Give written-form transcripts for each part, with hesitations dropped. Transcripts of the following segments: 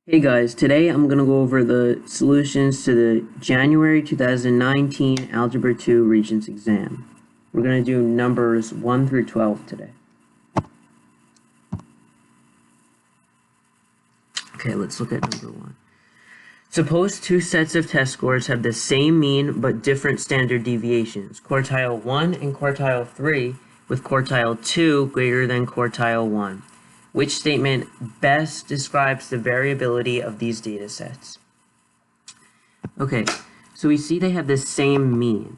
Hey guys, today I'm going to go over the solutions to the January 2019 Algebra 2 Regents exam. We're going to do numbers 1 through 12 today. Okay, let's look at number 1. Suppose two sets of test scores have the same mean but different standard deviations, quartile 1 and quartile 3, with quartile 2 greater than quartile 1. Which statement best describes the variability of these data sets? Okay, so we see they have the same mean.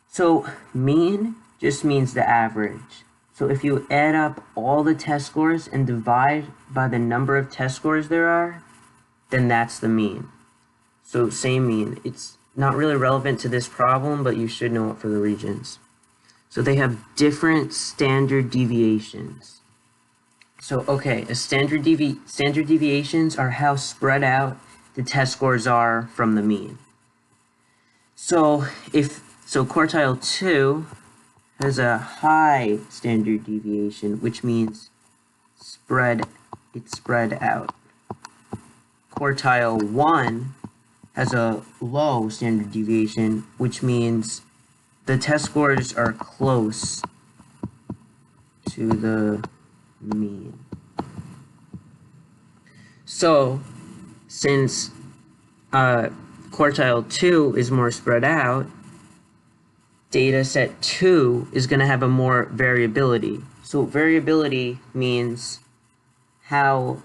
So mean just means the average. So if you add up all the test scores and divide by the number of test scores there are, then that's the mean. So same mean. It's not really relevant to this problem, but you should know it for the Regents. So they have different standard deviations. So, okay, standard deviations are how spread out the test scores are from the mean. So, quartile 2 has a high standard deviation, which means it's spread out. Quartile 1 has a low standard deviation, which means the test scores are close to the mean. So, since quartile 2 is more spread out, data set 2 is going to have a more variability. So variability means how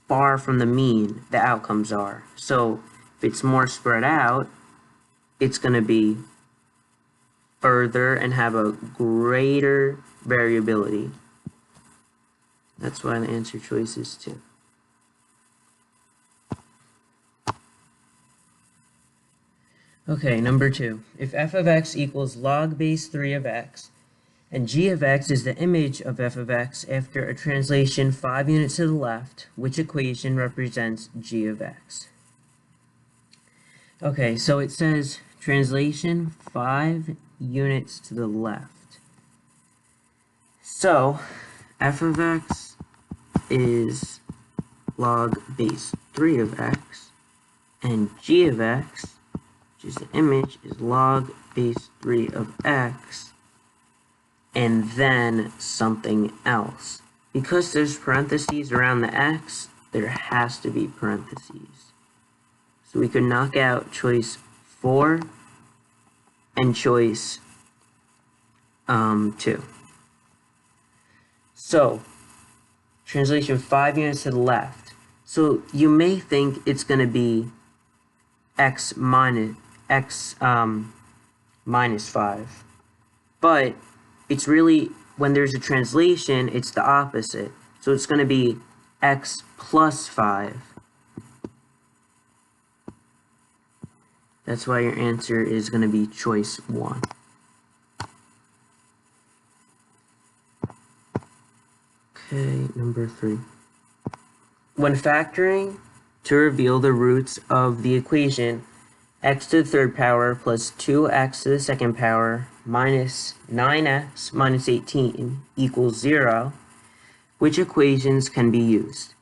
far from the mean the outcomes are. So if it's more spread out, it's going to be further and have a greater variability. That's why the answer choice is 2. Okay, number 2. If f of x equals log base 3 of x, and g of x is the image of f of x after a translation 5 units to the left, which equation represents g of x? Okay, so it says translation 5 units to the left. So, f of x is log base 3 of x, and g of x, which is the image, is log base 3 of x, and then something else. Because there's parentheses around the x, there has to be parentheses. So we could knock out choice 4 and choice 2. So, translation 5 units to the left. So you may think it's going to be x minus 5. But it's really, when there's a translation, it's the opposite. So it's going to be x plus 5. That's why your answer is going to be choice 1. Okay, number 3. When factoring to reveal the roots of the equation x to the third power plus 2x to the second power minus 9x minus 18 equals 0, which equations can be used?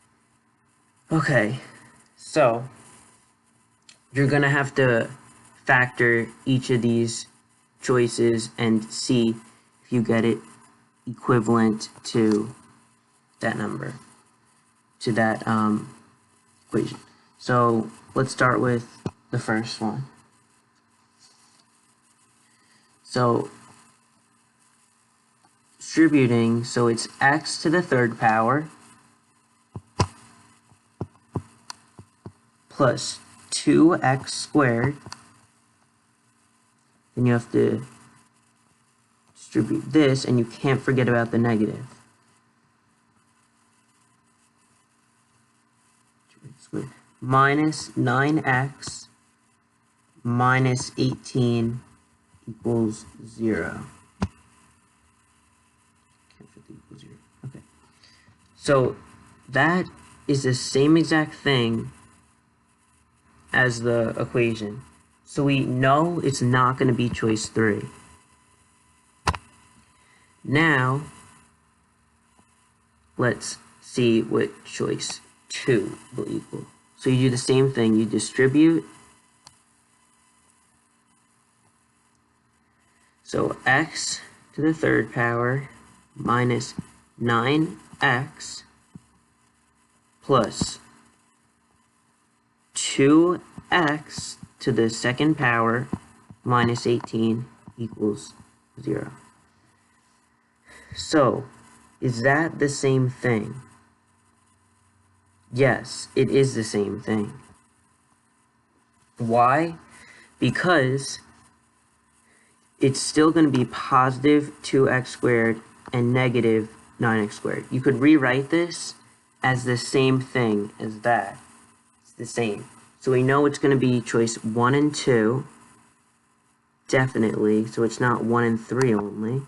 Okay, so you're going to have to factor each of these choices and see if you get it equivalent to that number, to that equation. So let's start with the first one. So distributing, so it's x to the third power plus 2x squared. Then you have to distribute this, and you can't forget about the negative. Minus 9x minus 18 equals 0. Okay. So that is the same exact thing as the equation. So we know it's not going to be choice 3. Now, let's see what choice 2 will equal. So you do the same thing. You distribute. So x to the third power minus 9x plus 2x to the second power minus 18 equals 0. So, is that the same thing? Yes, it is the same thing. Why? Because it's still going to be positive 2x squared and negative 9x squared. You could rewrite this as the same thing as that. It's the same. So we know it's going to be choice 1 and 2, definitely, so it's not 1 and 3 only.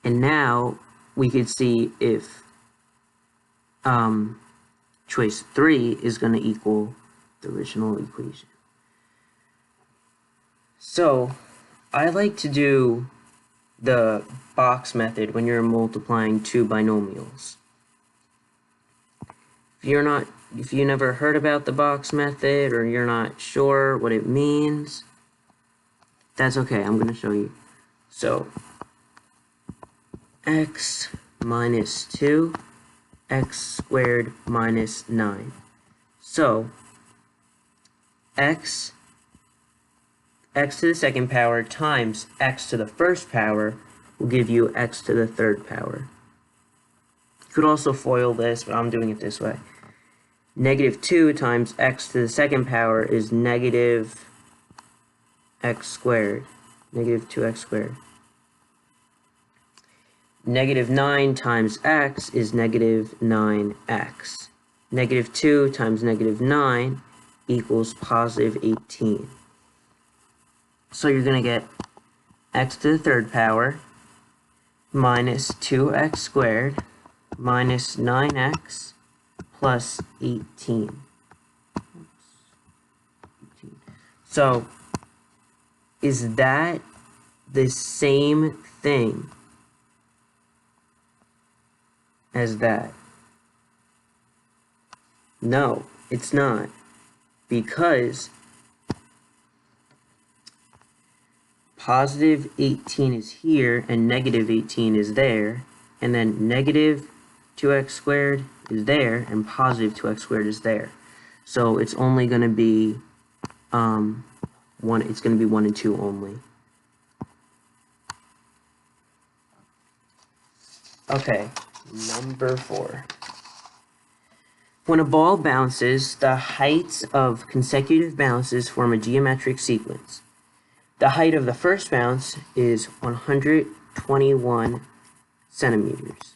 And now we could see if choice 3 is going to equal the original equation. So I like to do the box method when you're multiplying two binomials. If you never heard about the box method or you're not sure what it means, that's okay, I'm going to show you. So x minus 2, x squared minus 9. So x to the second power times x to the first power will give you x to the third power. You could also FOIL this, but I'm doing it this way. Negative 2 times x to the second power is negative x squared, negative 2x squared. Negative 9 times x is negative 9x. Negative 2 times negative 9 equals positive 18. So you're going to get x to the third power minus 2x squared minus 9x plus 18. So is that the same thing as that? No, it's not, because positive 18 is here and negative 18 is there, and then negative 2x squared is there and positive 2x squared is there. So it's only going to be it's going to be 1 and 2 only. Okay, number 4. When a ball bounces, the heights of consecutive bounces form a geometric sequence. The height of the first bounce is 121 centimeters,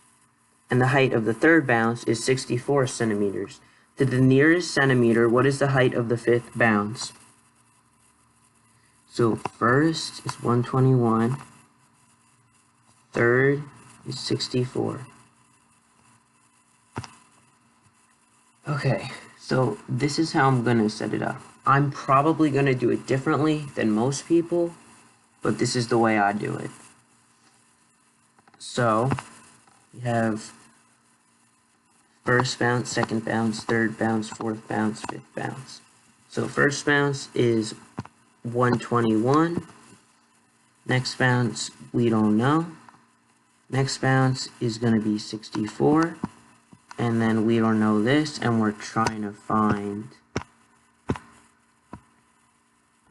and the height of the third bounce is 64 centimeters. To the nearest centimeter, what is the height of the fifth bounce? So first is 121, third is 64. Okay, so this is how I'm going to set it up. I'm probably going to do it differently than most people, but this is the way I do it. So, we have first bounce, second bounce, third bounce, fourth bounce, fifth bounce. So first bounce is 121. Next bounce, we don't know. Next bounce is going to be 64. And then we don't know this, and we're trying to find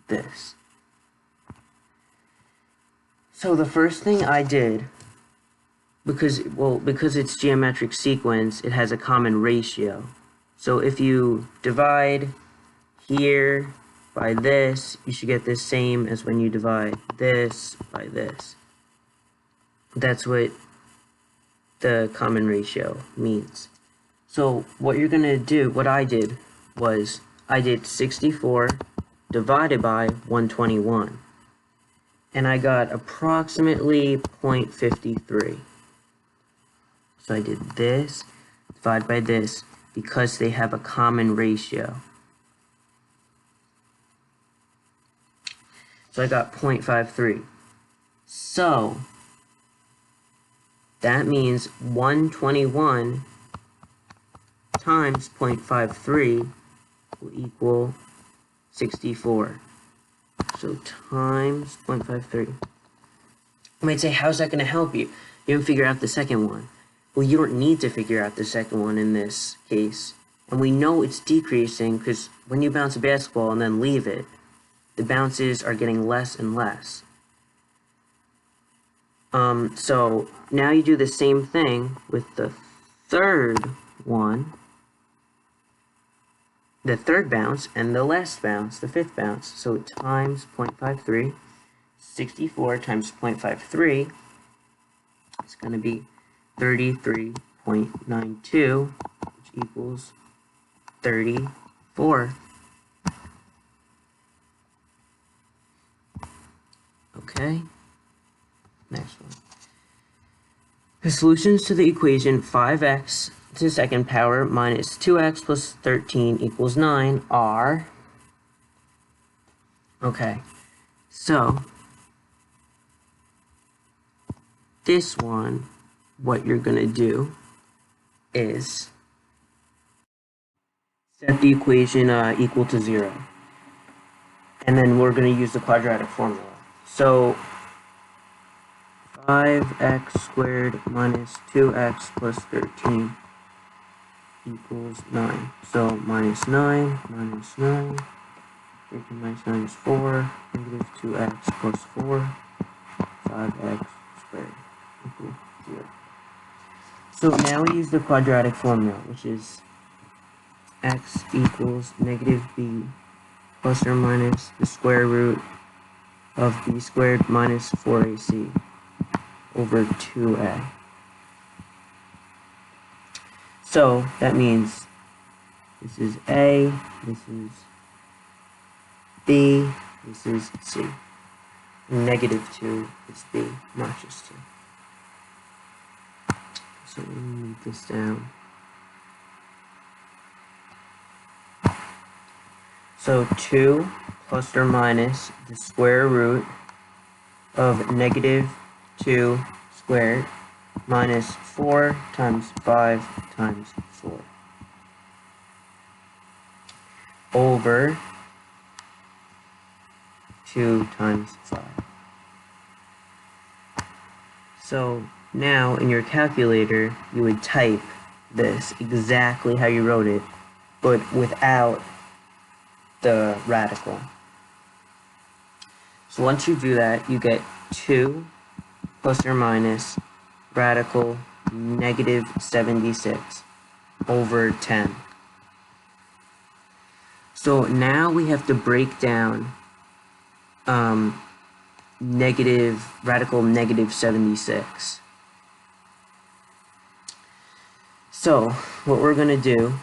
this. So the first thing I did, because it's geometric sequence, it has a common ratio. So if you divide here by this, you should get the same as when you divide this by this. That's what the common ratio means. So what you're going to do, what I did was, I did 64 divided by 121. And I got approximately 0.53. So I did this, divided by this, because they have a common ratio. So I got 0.53. So that means 121 times 0.53 will equal 64. So times 0.53. You might say, how's that going to help you? You didn't figure out the second one. Well, you don't need to figure out the second one in this case. And we know it's decreasing because when you bounce a basketball and then leave it, the bounces are getting less and less. So now you do the same thing with the third one, the third bounce, and the last bounce, the fifth bounce. So times 0.53, 64 times 0.53 is going to be 33.92, which equals 34. Okay, next one. The solutions to the equation 5x to the second power minus 2x plus 13 equals 9 are... Okay, so this one, what you're going to do is set the equation equal to 0. And then we're going to use the quadratic formula. So 5x squared minus 2x plus 13 equals 9. So minus 9, minus 9, 13 minus 9 is 4, negative 2x plus 4, 5x squared equals 0. So now we use the quadratic formula, which is x equals negative b plus or minus the square root of b squared minus 4ac over 2a. So that means this is a, this is b, this is c. Negative 2 is b, not just 2. So let me move this down. So 2 plus or minus the square root of negative 2 squared minus 4 times 5 times 4 over 2 times 5. So now in your calculator you would type this exactly how you wrote it, but without the radical. So once you do that, you get 2 plus or minus radical negative 76 over 10. So now we have to break down radical negative 76. So what we're going to do,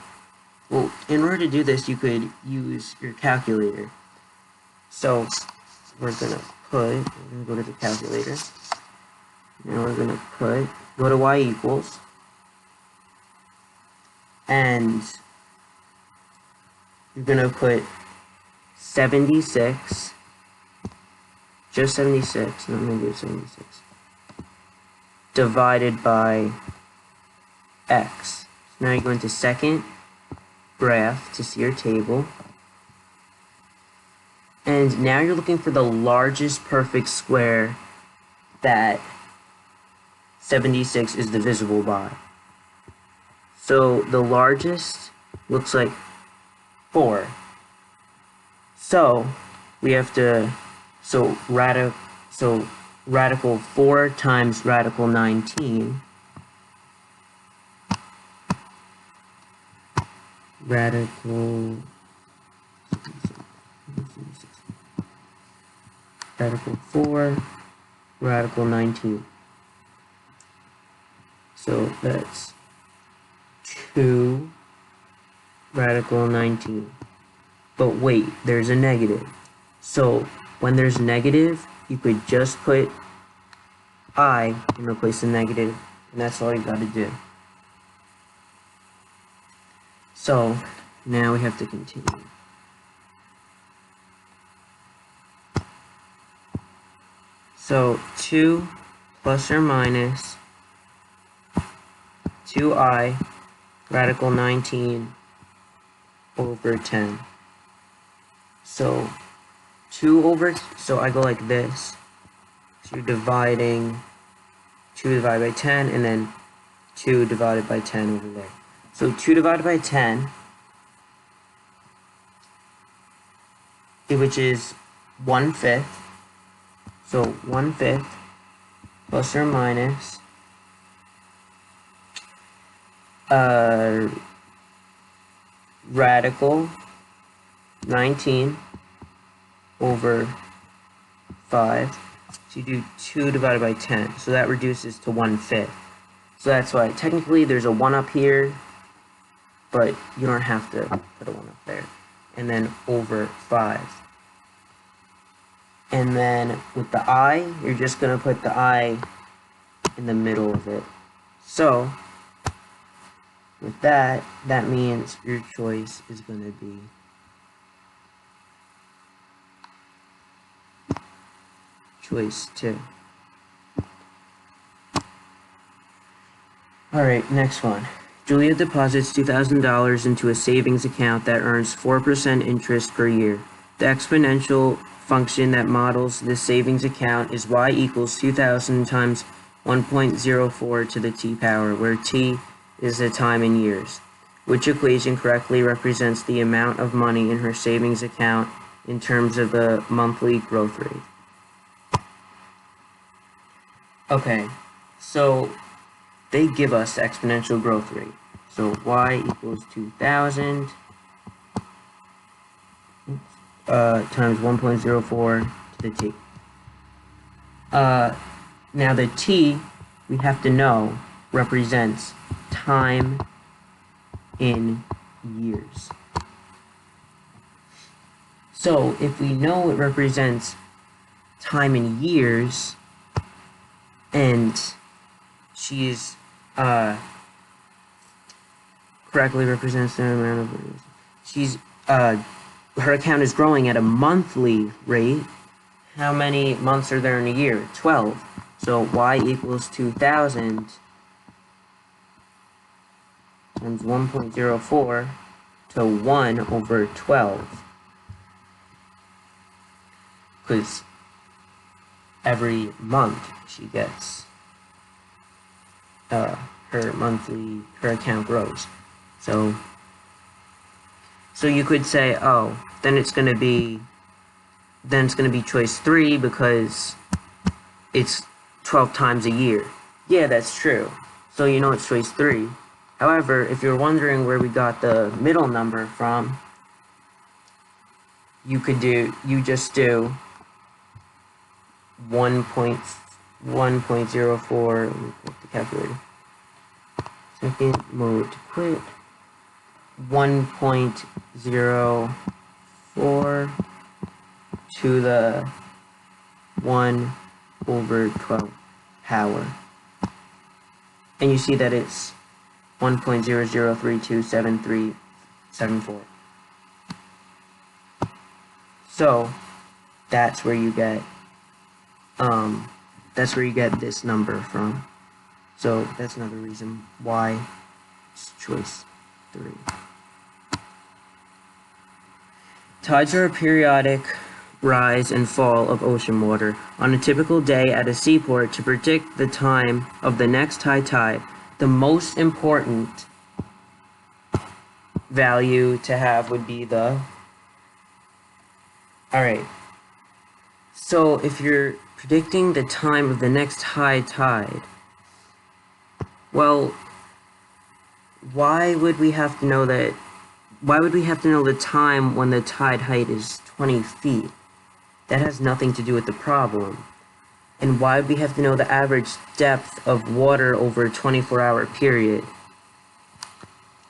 well, in order to do this, you could use your calculator. So we're going to go to the calculator. Now we're going to go to y equals, and you're going to put 76, just 76, not negative 76, divided by x. So now you go into second graph to see your table. And now you're looking for the largest perfect square that 76 is divisible by. So the largest looks like 4. So we have to, radical 4 times radical 19, radical 4, radical 19. So that's 2 radical 19. But wait, there's a negative. So when there's negative, you could just put I and replace the negative, and that's all you gotta do. So now we have to continue. So 2 plus or minus 2i radical 19 over 10. So so I go like this. So you're dividing 2 divided by 10, and then 2 divided by 10 over there. So 2 divided by 10, which is 1/5. So 1/5 plus or minus radical 19 over 5. So you do 2 divided by 10. So that reduces to 1/5. So that's why technically there's a 1 up here, but you don't have to put a 1 up there. And then over 5. And then with the I, you're just going to put the I in the middle of it. So with that, that means your choice is going to be choice 2. Alright, next one. Julia deposits $2,000 into a savings account that earns 4% interest per year. The exponential function that models this savings account is y equals 2,000 times 1.04 to the t power, where t is the time in years. Which equation correctly represents the amount of money in her savings account in terms of the monthly growth rate? Okay, so they give us the exponential growth rate. So y equals 2,000 times 1.04 to the t. Now the t, we have to know, represents time in years. So if we know it represents time in years, and she's correctly represents the amount of money. She's her account is growing at a monthly rate. How many months are there in a year? 12. So y equals 2,000 times 1.04 to 1 over 12. Because every month she gets her account grows. So you could say, oh, then it's gonna be choice 3 because it's 12 times a year. Yeah, that's true. So you know it's choice 3. However, if you're wondering where we got the middle number from, you just do 1.04, let me put the calculator. Second mode to quit. 1.04 to the 1 over 12 power. And you see that it's 1.00327374. So that's where you get this number from. So that's another reason why it's choice 3. Tides are a periodic rise and fall of ocean water. On a typical day at a seaport, to predict the time of the next high tide, the most important value to have would be the... Alright, so if you're predicting the time of the next high tide, well, why would we have to know the time when the tide height is 20 feet? That has nothing to do with the problem. And why would we have to know the average depth of water over a 24-hour period?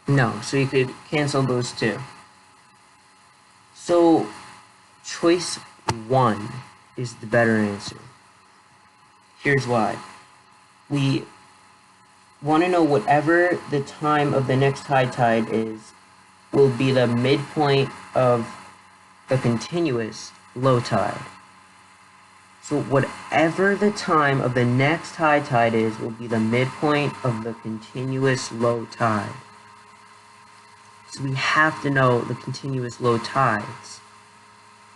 No, so you could cancel those two. So choice 1 is the better answer. Here's why. We want to know whatever the time of the next high tide is will be the midpoint of the continuous low tide. So whatever the time of the next high tide is will be the midpoint of the continuous low tide. So we have to know the continuous low tides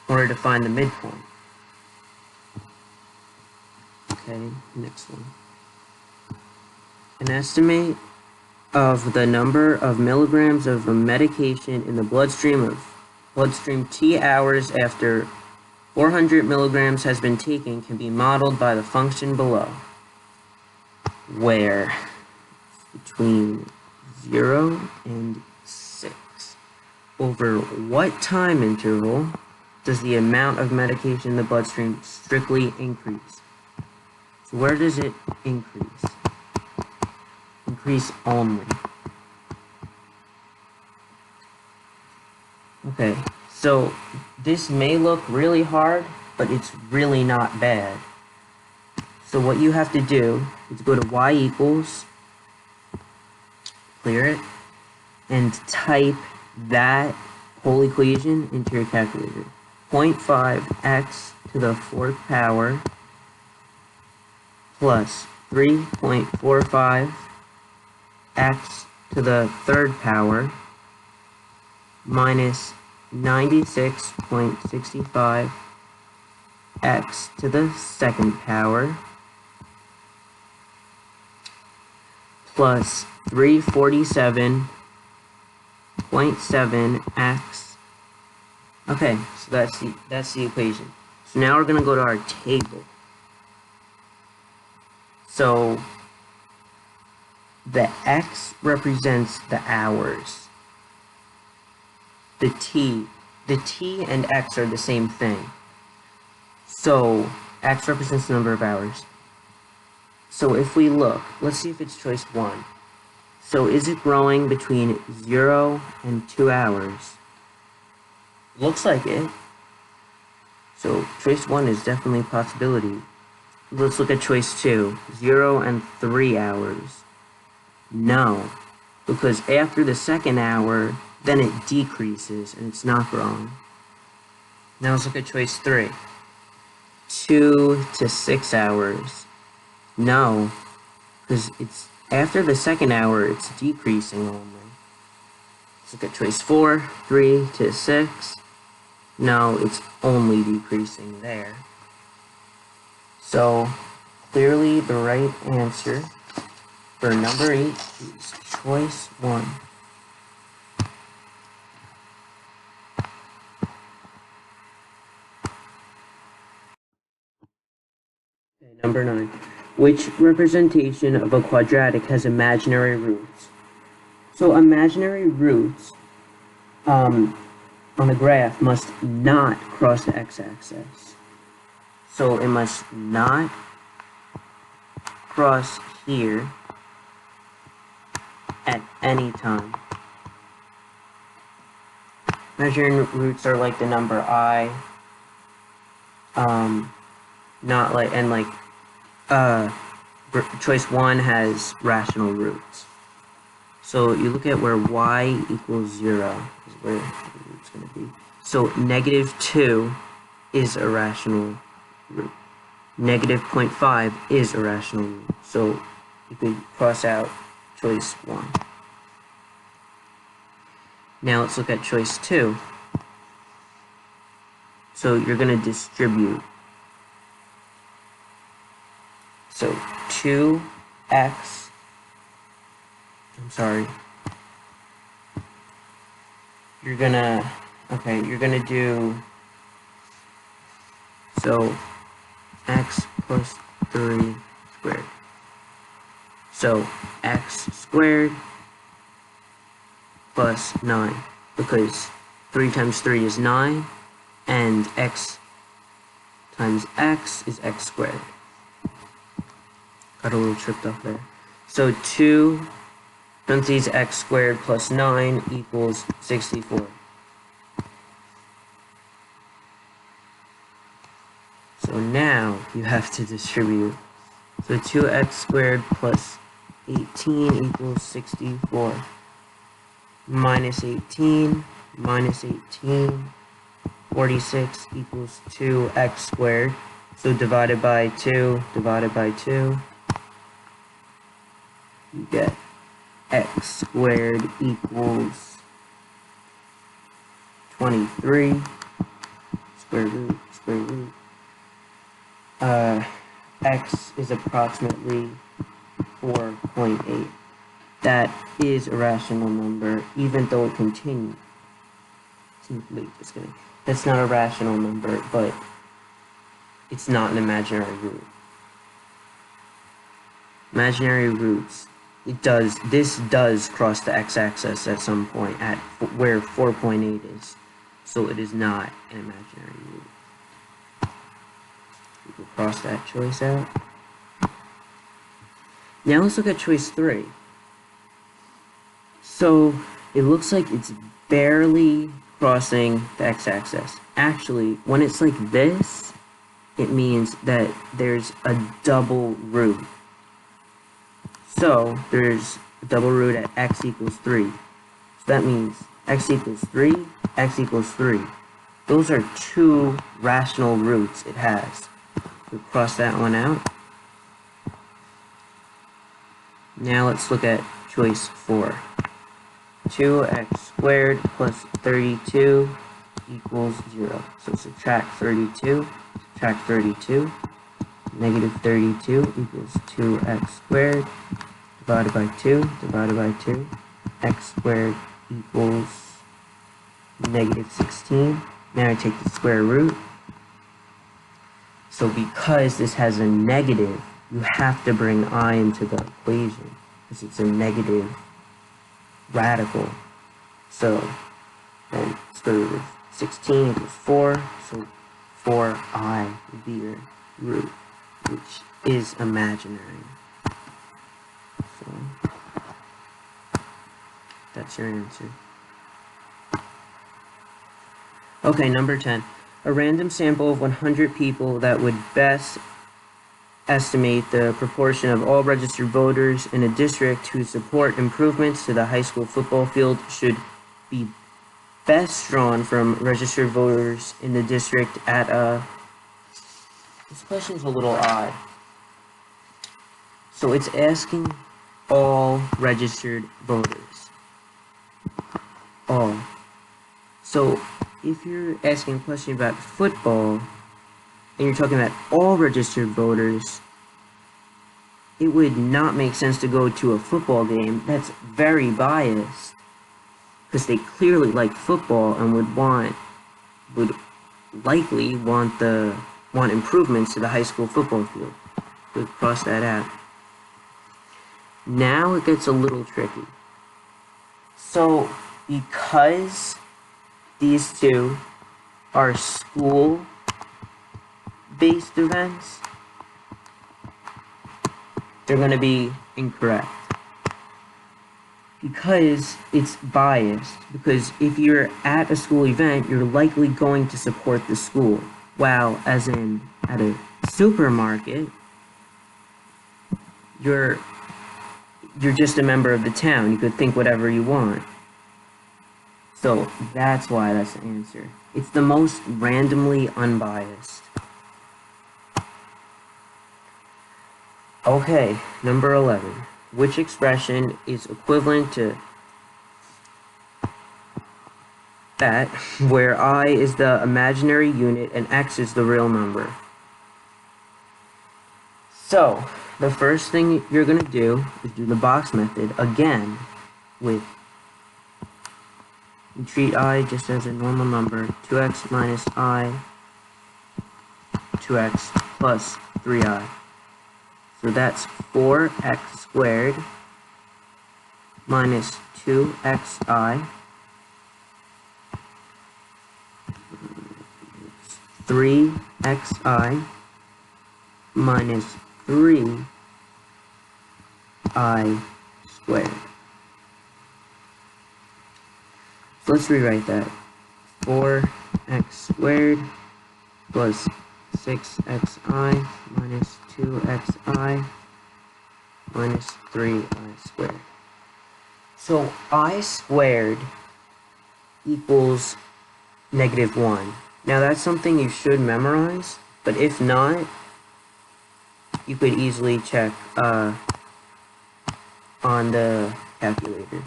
in order to find the midpoint. Okay, next one. An estimate of the number of milligrams of a medication in the bloodstream T hours after 400 milligrams has been taken can be modeled by the function below, where between 0 and 6. Over what time interval does the amount of medication in the bloodstream strictly increase? So where does it increase? Increase only. Okay, so this may look really hard, but it's really not bad. So what you have to do is go to y equals, clear it, and type that whole equation into your calculator. 0.5x to the 4th power plus 3.45 x to the 3rd power minus 96.65 x to the 2nd power plus 347.7 x. Okay, so that's the equation. So now we're going to go to our table. So the x represents the hours. The t and x are the same thing. So x represents the number of hours. So if we look, let's see if it's choice 1. So is it growing between 0 and 2 hours? Looks like it. So choice 1 is definitely a possibility. Let's look at choice 2, 0 and 3 hours. No, because after the 2nd hour, then it decreases and it's not growing. Now let's look at choice 3, 2 to 6 hours. No, because it's after the 2nd hour, it's decreasing only. Let's look at choice 4, 3 to 6. No, it's only decreasing there. So, clearly the right answer for number 8 is choice 1. Okay, number 9. Which representation of a quadratic has imaginary roots? So imaginary roots on a graph must not cross the x-axis. So it must not cross here at any time. Imaginary roots are like the number I, not like, and like, choice 1 has rational roots. So you look at where y equals 0 is where the root's going to be. So negative 2 is a rational root. Negative 0.5 is a rational root. So you could cross out choice 1. Now let's look at choice 2. So you're going to distribute. So 2x, you're gonna do, so x plus 3 squared. So x squared plus 9, because 3 times 3 is 9, and x times x is x squared. Got a little tripped up there. So 2 parentheses x squared plus 9 equals 64. So now you have to distribute. So 2x squared plus 18 equals 64. Minus 18, 46 equals 2x squared. So divided by 2, you get x squared equals 23, square root, x is approximately 4.8. That is a rational number, even though it continues. Wait, just kidding. That's not a rational number, but it's not an imaginary root. Imaginary roots, this does cross the x-axis at some point at where 4.8 is, so it is not an imaginary root. We can cross that choice out. Now let's look at choice 3. So it looks like it's barely crossing the x-axis. Actually, when it's like this, it means that there's a double root. So there's a double root at x equals 3. So that means x equals 3, x equals 3. Those are two rational roots it has. We'll cross that one out. Now let's look at choice 4. 2x squared plus 32 equals 0. So subtract 32, subtract 32. Negative 32 equals 2x squared divided by 2, divided by 2. X squared equals negative 16. Now I take the square root. So because this has a negative, you have to bring I into the equation, because it's a negative radical. So then square root of 16 equals 4, so 4i would be your root, which is imaginary. So that's your answer. Okay, number 10. A random sample of 100 people that would best estimate the proportion of all registered voters in a district who support improvements to the high school football field should be best drawn from registered voters in the district at a... This question is a little odd. So it's asking all registered voters. All. So if you're asking a question about football, and you're talking about all registered voters, it would not make sense to go to a football game. That's very biased, because they clearly like football and would likely want improvements to the high school football field. We'll cross that out. Now it gets a little tricky. So because these two are school-based events, they're going to be incorrect. Because it's biased. Because if you're at a school event, you're likely going to support the school. While, as in at a supermarket, you're just a member of the town. You could think whatever you want. So that's why that's the answer. It's the most randomly unbiased. Okay, number 11. Which expression is equivalent to that where I is the imaginary unit and x is the real number? So, the first thing you're going to do is do the box method again with... You treat I just as a normal number, 2x minus I, 2x plus 3i. So that's 4x squared minus 2xi, 3xi minus 3i squared. So let's rewrite that. 4x squared plus 6xi minus 2xi minus 3i squared. So I squared equals negative 1. Now that's something you should memorize, but if not, you could easily check on the calculator.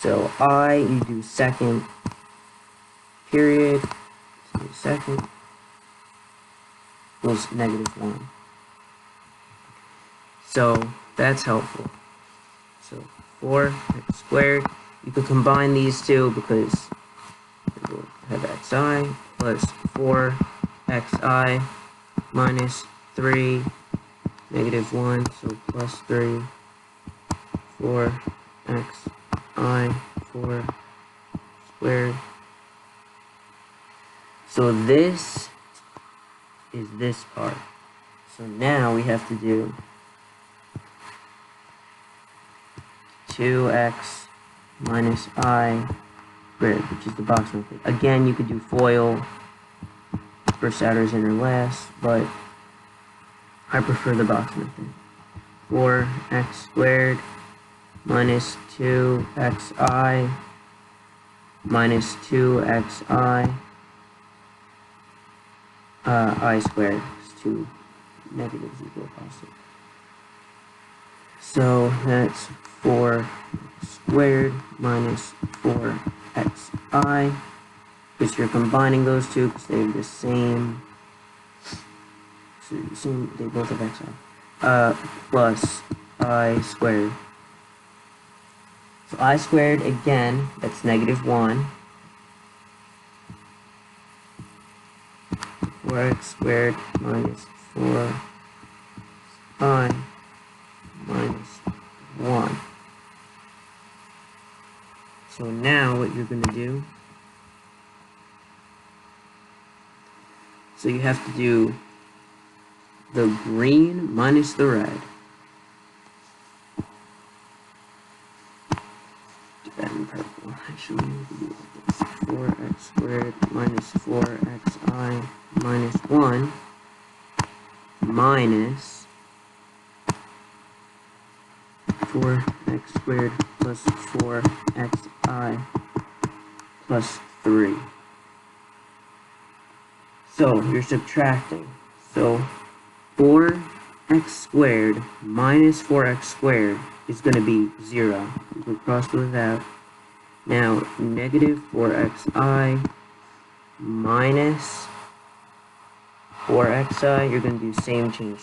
So I, you do second period, so second equals -1. So that's helpful. So 4x squared, you could combine these two because we'll have xi plus 4xi minus 3, -1, so plus 3, 4xi, 4 squared. So this is this part. So now we have to do 2x minus I squared, which is the box method. Again, you could do FOIL, first outer's inner last, but I prefer the box method. 4x squared minus 2xi minus 2xi I squared is 2 negatives equal positive. So that's 4 squared minus 4xi, because you're combining those two because they have the same, they both have xi, plus I squared. So I squared, again, that's -1. 4x squared minus 4i minus 1. So now what you're going to do, so you have to do the green minus the red. Do that in purple. Actually, we can do it like this. 4x squared minus 4xi minus 1 minus 4x squared plus 4xi plus 3. So you're subtracting. So 4x squared minus 4x squared is going to be 0. You can cross those out. Now, -4xi minus 4xi, you're going to do same, change,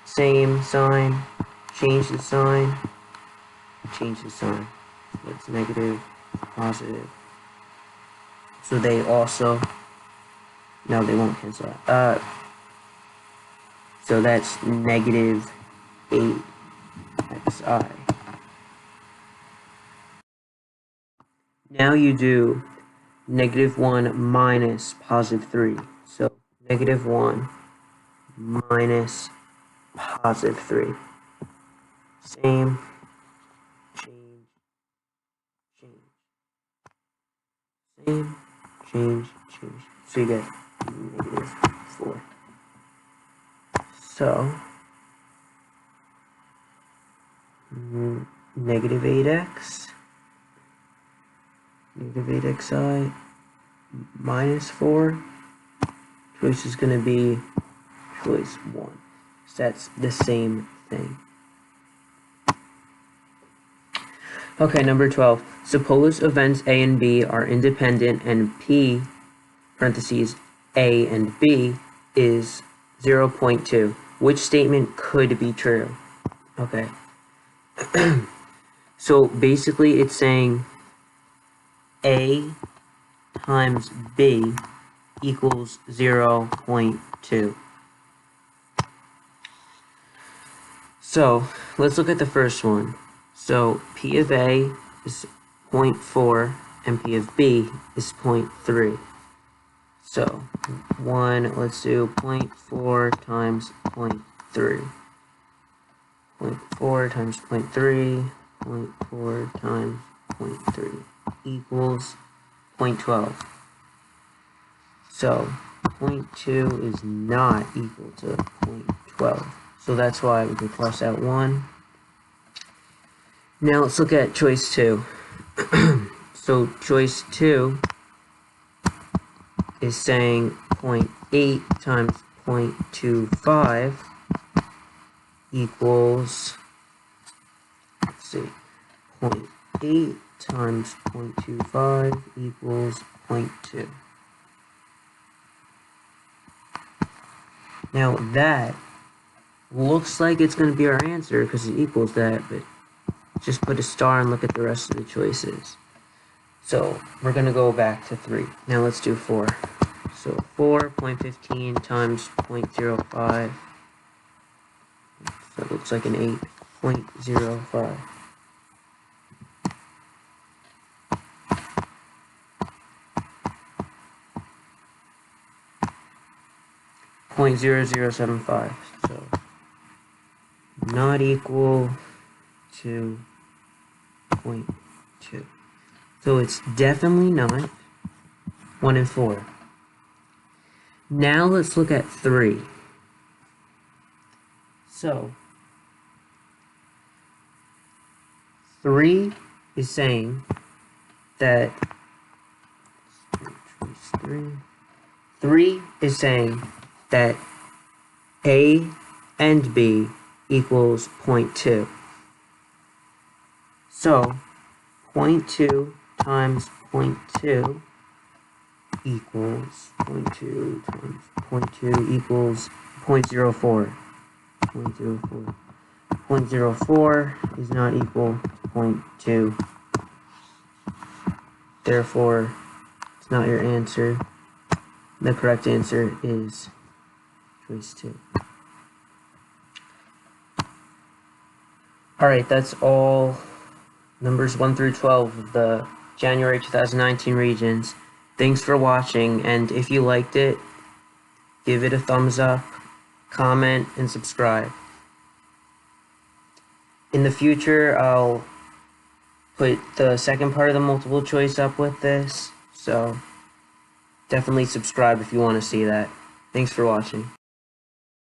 same sign, change the sign, change the sign. So it's negative, positive. So they also, no, they won't cancel out. So that's -8xi. Now you do -1 minus +3. So -1 minus +3. Same, change, same, change. So you get -4. So -8x, -8xi minus 4. Choice is going to be choice 1. So that's the same thing. Okay, number 12. Suppose events A and B are independent and P, parentheses, A and B, is 0.2. Which statement could be true? Okay. So basically it's saying A times B equals 0.2. So let's look at the first one. So P of A is 0.4 and P of B is 0.3. So let's do 0.4 times 0.3. 0.4 times 0.3, 0.4 times 0.3 equals 0.12. So 0.2 is not equal to 0.12. So that's why we can cross out 1. Now let's look at choice 2. So choice 2 is saying 0.8 times 0.25 equals, let's see, 0.8 times 0.25 equals 0.2. Now that looks like it's going to be our answer because it equals that, but just put a star and look at the rest of the choices. So we're going to go back to 3. Now let's do 4. So 4.15 times 0.05. So it looks like an 8.05. .0075. So not equal to 0.2. So it's definitely not 1 and 4. Now let's look at 3. So 3 is saying that 3 is saying that A and B equals 0.2. So 0.2 times 0.2 equals 0.2 times 0.2 equals 0.04. 0.04. 0.04 is not equal to 0.2. Therefore, it's not your answer. The correct answer is choice 2. Alright, that's all numbers 1 through 12 of the January 2019 Regents. Thanks for watching, and if you liked it, give it a thumbs up, comment, and subscribe. In the future, I'll put the second part of the multiple choice up with this, so definitely subscribe if you want to see that. Thanks for watching.